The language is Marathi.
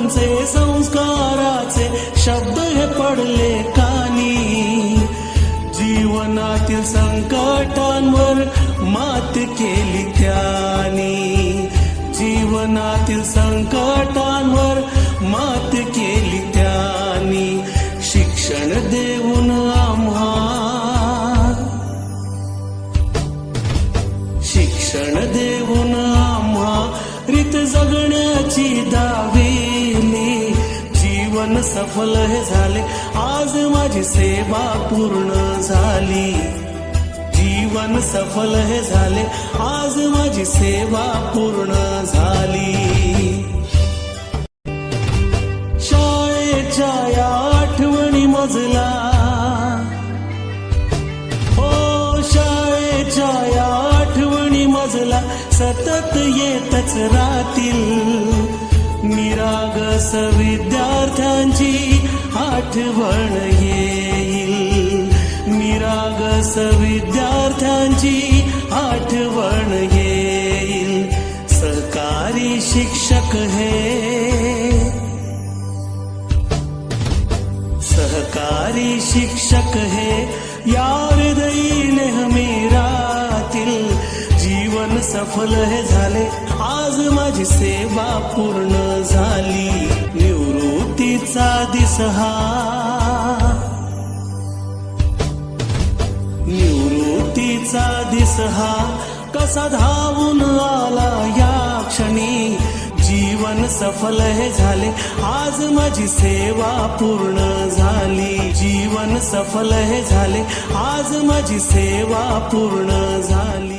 गुरूंचे संस्काराचे शब्द हे पडले कानी, जीवनातील संकटांवर मात केली त्यांनी, जीवनातील संकटांवर मात केली त्यांनी. शिक्षण देऊन आम्हा, शिक्षण देऊन आम्हा रीत जगण्याची दाविली. जीवन सफल हे झाले, आज माझी सेवा पूर्ण झाली. जीवन सफल हे झाले, आज माझी सेवा पूर्ण झाली. शाळेच्या या आठवणी मजला, हो शाळेच्या या आठवणी मजला सतत येतच राहतील. निरागस विद्यार्थ्यांची आठवण येईल, निरागस विद्यार्थ्यांची आठवण येईल. सहकारी शिक्षक हे, सहकारी शिक्षक हे या हृदयी नेहमी राहतील. जीवन सफल हे झाले, आज माझी सेवा पूर्ण झाली. निवृत्तीचा दिस हा, निवृत्तीचा दिस हा कसा धावून आला या क्षणी. जीवन सफल हे झाले, आज माझी सेवा पूर्ण झाली. जीवन सफल हे झाले, आज माझी सेवा पूर्ण झाली.